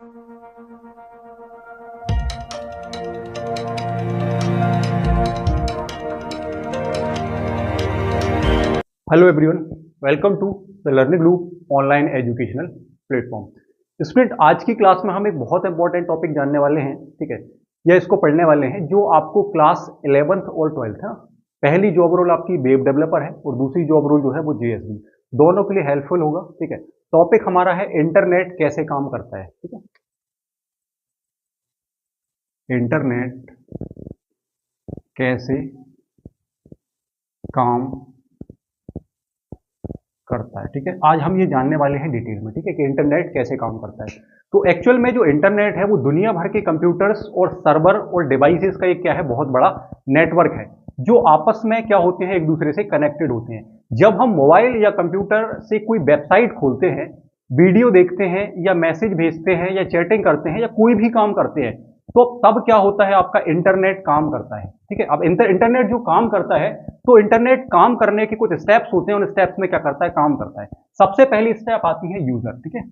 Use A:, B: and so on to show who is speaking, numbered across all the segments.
A: Hello everyone, welcome to the learning loop online educational platform. Student, आज की class में हम एक बहुत इंपॉर्टेंट टॉपिक जानने वाले हैं, ठीक है, या इसको पढ़ने वाले हैं जो आपको क्लास 11th और 12th है। पहली जॉब रोल आपकी वेब डेवलपर है और दूसरी जॉब रोल जो है वो जेएसबी, दोनों के लिए हेल्पफुल होगा। ठीक है, टॉपिक हमारा है इंटरनेट कैसे काम करता है। ठीक है, इंटरनेट कैसे काम करता है। ठीक है, आज हम ये जानने वाले हैं डिटेल में, ठीक है, कि इंटरनेट कैसे काम करता है। तो एक्चुअल में जो इंटरनेट है वो दुनिया भर के कंप्यूटर्स और सर्वर और डिवाइसेस का एक क्या है, बहुत बड़ा नेटवर्क है जो आपस में क्या होते हैं, एक दूसरे से कनेक्टेड होते हैं। जब हम मोबाइल या कंप्यूटर से कोई वेबसाइट खोलते हैं, वीडियो देखते हैं या मैसेज भेजते हैं या चैटिंग करते हैं या कोई भी काम करते हैं, तो तब क्या होता है, आपका इंटरनेट काम करता है। ठीक है, अब इंटरनेट जो काम करता है, तो इंटरनेट काम करने के कुछ स्टेप्स होते हैं, उन स्टेप्स में क्या करता है, काम करता है। सबसे पहली स्टेप आती है यूजर। ठीक है,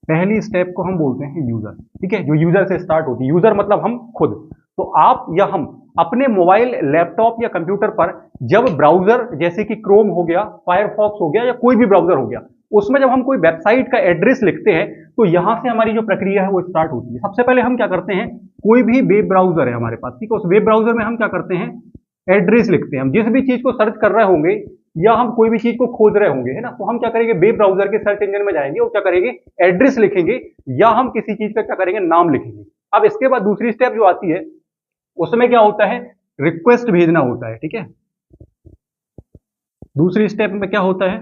A: पहली स्टेप को हम बोलते हैं यूजर। ठीक है, जो यूजर से स्टार्ट होती है। यूजर मतलब हम खुद। तो आप या हम अपने मोबाइल, लैपटॉप या कंप्यूटर पर जब ब्राउजर जैसे कि क्रोम हो गया, फायरफॉक्स हो गया या कोई भी ब्राउजर हो गया, उसमें जब हम कोई वेबसाइट का एड्रेस लिखते हैं तो यहां से हमारी जो प्रक्रिया है वो स्टार्ट होती है। सबसे पहले हम क्या करते हैं, कोई भी वेब ब्राउजर है हमारे पास, ठीक है, उस वेब ब्राउजर में हम क्या करते हैं, एड्रेस लिखते हैं। हम जिस भी चीज को सर्च कर रहे होंगे या हम कोई भी चीज को खोज रहे होंगे, है ना, तो हम क्या करेंगे, वेब ब्राउजर के सर्च इंजन में जाएंगे और क्या करेंगे, एड्रेस लिखेंगे या हम किसी चीज का क्या करेंगे, नाम लिखेंगे। अब इसके बाद दूसरी स्टेप जो आती है उसमें क्या होता है, रिक्वेस्ट भेजना होता है। ठीक है, दूसरी स्टेप में क्या होता है,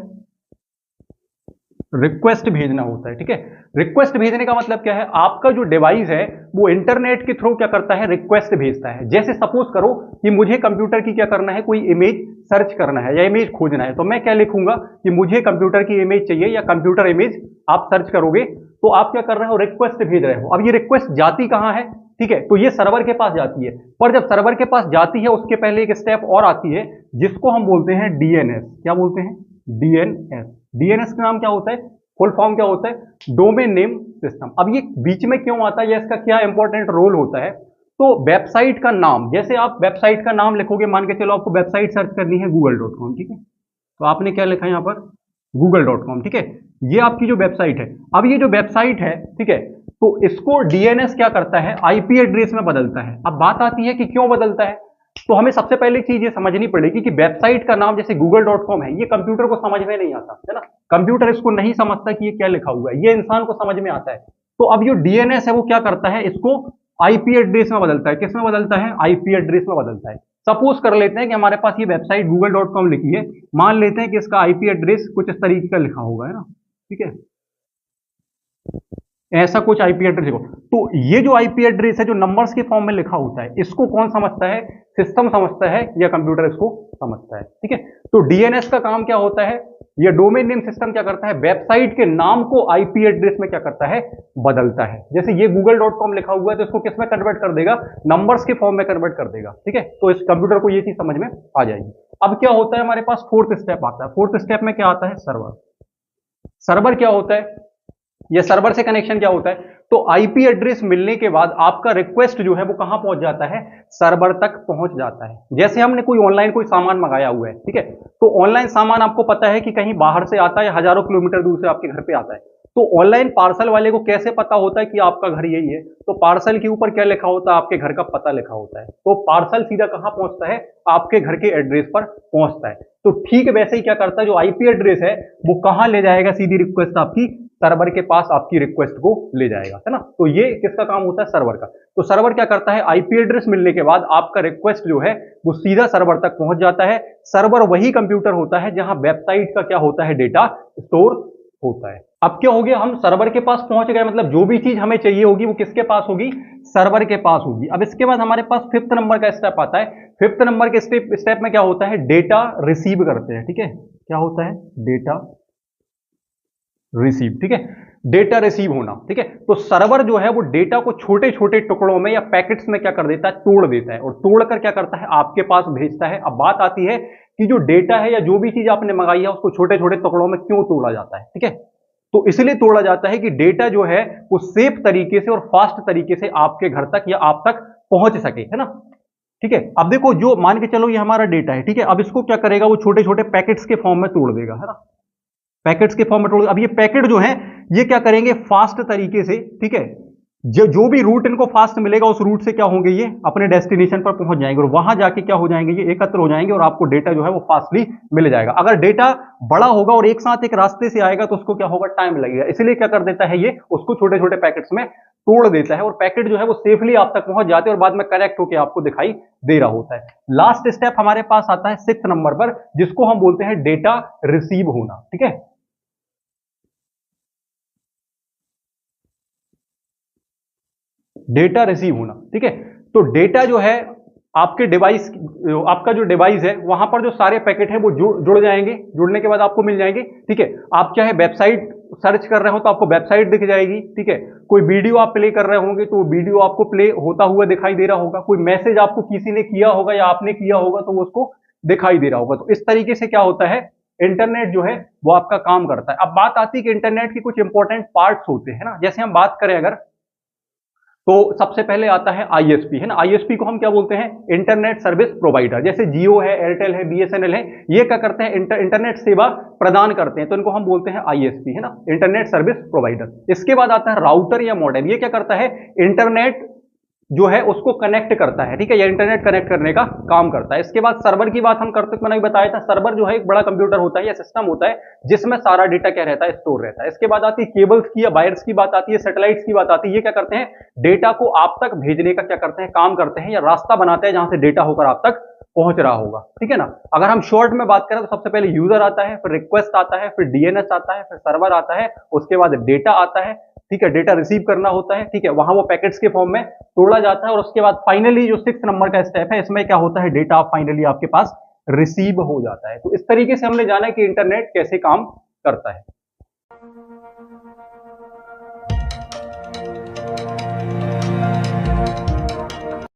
A: रिक्वेस्ट भेजना होता है। ठीक है, रिक्वेस्ट भेजने का मतलब क्या है, आपका जो डिवाइस है वो इंटरनेट के थ्रू क्या करता है, रिक्वेस्ट भेजता है। जैसे सपोज करो कि मुझे कंप्यूटर की क्या करना है, कोई इमेज सर्च करना है या इमेज खोजना है, तो मैं क्या लिखूंगा कि मुझे कंप्यूटर की इमेज चाहिए या कंप्यूटर इमेज आप सर्च करोगे, तो आप क्या कर रहे हो, रिक्वेस्ट भेज रहे हो। अब ये रिक्वेस्ट जाती कहां है, ठीक है, तो ये सर्वर के पास जाती है। पर जब सर्वर के पास जाती है उसके पहले एक स्टेप और आती है जिसको हम बोलते हैं डीएनएस। क्या बोलते हैं, डीएनएस। डीएनएस का नाम क्या होता है, फुल फॉर्म क्या होता है, डोमेन नेम सिस्टम। अब ये बीच में क्यों आता है या इसका क्या इंपॉर्टेंट रोल होता है, तो वेबसाइट का नाम, जैसे आप वेबसाइट का नाम लिखोगे, मान के चलो आपको वेबसाइट सर्च करनी है google.com, ठीक है, तो आपने क्या लिखा है यहां पर, google.com। ठीक है, ये आपकी जो वेबसाइट है। अब ये जो वेबसाइट है, ठीक है, तो इसको डीएनएस क्या करता है, आईपी एड्रेस में बदलता है। अब बात आती है कि क्यों बदलता है, तो हमें सबसे पहले चीज ये समझनी पड़ेगी कि वेबसाइट का नाम जैसे google.com है, ये कंप्यूटर को समझ में नहीं आता, है ना, कंप्यूटर इसको नहीं समझता कि ये क्या लिखा हुआ है, ये इंसान को समझ में आता है। तो अब ये डीएनएस है वो क्या करता है, इसको आईपी एड्रेस में बदलता है। किस में बदलता है, आईपी एड्रेस में बदलता है। सपोज कर लेते हैं कि हमारे पास ये वेबसाइट google.com लिखी है, मान लेते हैं कि इसका आईपी एड्रेस कुछ इस तरीके का लिखा होगा, है ना, ठीक है, ऐसा कुछ आईपी एड्रेस लिखो। तो ये जो आईपी एड्रेस है जो नंबर्स के फॉर्म में लिखा होता है, इसको कौन समझता है, सिस्टम समझता है या कंप्यूटर इसको समझता है। ठीक है, तो डीएनएस का काम क्या होता है, ये डोमेन नेम सिस्टम क्या करता है, वेबसाइट के नाम को आईपी एड्रेस में क्या करता है, बदलता है। जैसे ये google.com लिखा हुआ है तो इसको किस में कन्वर्ट कर देगा, नंबर्स के फॉर्म में कन्वर्ट कर देगा। ठीक है, तो इस कंप्यूटर को ये चीज समझ में आ जाएगी। अब क्या होता है, हमारे पास फोर्थ स्टेप आता है। फोर्थ स्टेप में क्या आता है, सर्वर। सर्वर क्या होता है, ये सर्वर से कनेक्शन क्या होता है, तो आईपी एड्रेस मिलने के बाद आपका रिक्वेस्ट जो है वो कहां पहुंच जाता है, सर्वर तक पहुंच जाता है। जैसे हमने कोई ऑनलाइन कोई सामान मंगाया हुआ है, ठीक है, तो ऑनलाइन सामान आपको पता है कि कहीं बाहर से आता है, हजारों किलोमीटर दूर से आपके घर पे आता है। तो ऑनलाइन पार्सल वाले को कैसे पता होता है कि आपका घर यही है, तो पार्सल के ऊपर क्या लिखा होता है, आपके घर का पता लिखा होता है। तो पार्सल सीधा कहां पहुंचता है, आपके घर के एड्रेस पर पहुंचता है। तो ठीक वैसे ही क्या करता है, जो आईपी एड्रेस है वो कहां ले जाएगा, सीधी रिक्वेस्ट आपकी सर्वर के पास आपकी रिक्वेस्ट को ले जाएगा, है ना। तो ये किसका काम होता है, सर्वर का। तो सर्वर क्या करता है, आईपी एड्रेस मिलने के बाद आपका रिक्वेस्ट जो है वो सीधा सर्वर तक पहुंच जाता है। सर्वर वही कंप्यूटर होता है जहां वेबसाइट का क्या होता है, डेटा स्टोर होता है। अब क्या हो गया, हम सर्वर के पास पहुंच गए, मतलब जो भी चीज हमें चाहिए होगी वो किसके पास होगी, सर्वर के पास होगी। अब इसके बाद हमारे पास फिफ्थ नंबर का स्टेप आता है। फिफ्थ नंबर के स्टेप में क्या होता है, डेटा रिसीव करते हैं। ठीक है, क्या होता है, डेटा रिसीव। ठीक है, डेटा रिसीव होना। ठीक है, तो सर्वर जो है वो डेटा को छोटे छोटे टुकड़ों में या पैकेट्स में क्या कर देता है, तोड़ देता है, और तोड़कर क्या करता है, आपके पास भेजता है। अब बात आती है कि जो डेटा है या जो भी चीज आपने मंगाई है उसको छोटे छोटे टुकड़ों में क्यों तोड़ा जाता है। ठीक है, तो इसलिए तोड़ा जाता है कि डेटा जो है वो सेफ तरीके से और फास्ट तरीके से आपके घर तक या आप तक पहुंच सके, है ना। ठीक है, अब देखो जो मान के चलो ये हमारा डेटा है, ठीक है, अब इसको क्या करेगा, वो छोटे छोटे पैकेट्स के फॉर्म में तोड़ देगा, है ना, पैकेट्स के फॉर्म में तोड़। अब ये पैकेट जो है ये क्या करेंगे, फास्ट तरीके से, ठीक है, जो भी रूट इनको फास्ट मिलेगा उस रूट से क्या होंगे, ये अपने डेस्टिनेशन पर पहुंच जाएंगे और वहां जाके क्या हो जाएंगे, ये एकत्र हो जाएंगे और आपको डेटा जो है वो फास्टली मिल जाएगा। अगर डेटा बड़ा होगा और एक साथ एक रास्ते से आएगा तो उसको क्या होगा, टाइम लगेगा। इसलिए क्या कर देता है, ये उसको छोटे छोटे पैकेट्स में तोड़ देता है और पैकेट जो है वो सेफली आप तक पहुंच जाते हैं और बाद में कनेक्ट होकर आपको दिखाई दे रहा होता है। लास्ट स्टेप हमारे पास आता है 6 नंबर पर, जिसको हम बोलते हैं डेटा रिसीव होना। ठीक है, डेटा रिसीव होना। ठीक है, तो डेटा जो है आपके डिवाइस, आपका जो डिवाइस है वहां पर जो सारे पैकेट है वो जुड़ जाएंगे, जुड़ने के बाद आपको मिल जाएंगे। ठीक है, आप चाहे वेबसाइट सर्च कर रहे हो तो आपको वेबसाइट दिख जाएगी। ठीक है, कोई वीडियो आप प्ले कर रहे होंगे तो वीडियो आपको प्ले होता हुआ दिखाई दे रहा होगा। कोई मैसेज आपको किसी ने किया होगा या आपने किया होगा तो वो उसको दिखाई दे रहा होगा। तो इस तरीके से क्या होता है, इंटरनेट जो है वो आपका काम करता है। अब बात आती है कि इंटरनेट के कुछ इंपॉर्टेंट पार्ट्स होते हैं ना, जैसे हम बात करें अगर, तो सबसे पहले आता है आईएसपी, है ना। आईएसपी को हम क्या बोलते हैं, इंटरनेट सर्विस प्रोवाइडर। जैसे जियो है, एयरटेल है, बीएसएनएल है, ये क्या करते हैं, इंटरनेट सेवा प्रदान करते हैं, तो इनको हम बोलते हैं आईएसपी, है ना, इंटरनेट सर्विस प्रोवाइडर। इसके बाद आता है राउटर या मॉडेम, ये क्या करता है, इंटरनेट जो है उसको कनेक्ट करता है। ठीक है, ये इंटरनेट कनेक्ट करने का काम करता है। इसके बाद सर्वर की बात हम करते, मैंने बताया था, सर्वर जो है एक बड़ा कंप्यूटर होता है या सिस्टम होता है जिसमें सारा डेटा क्या रहता है, स्टोर रहता है। इसके बाद आती है केबल्स की या वायर्स की बात आती है, सैटेलाइट्स की बात आती है। ये क्या करते हैं, डेटा को आप तक भेजने का क्या करते हैं, काम करते हैं, या रास्ता बनाते हैं जहां से डेटा होकर आप तक पहुंच रहा होगा। ठीक है ना। अगर हम शॉर्ट में बात करें तो सबसे पहले यूजर आता है, फिर रिक्वेस्ट आता है, फिर डीएनएस आता है, फिर सर्वर आता है, उसके बाद डेटा आता है। ठीक है, डेटा रिसीव करना होता है। ठीक है, वहां वो पैकेट्स के फॉर्म में तोड़ा जाता है और उसके बाद फाइनली जो 6 नंबर का स्टेप है, इसमें क्या होता है, डेटा फाइनली आपके पास रिसीव हो जाता है। तो इस तरीके से हमने जाना है कि इंटरनेट कैसे काम करता है।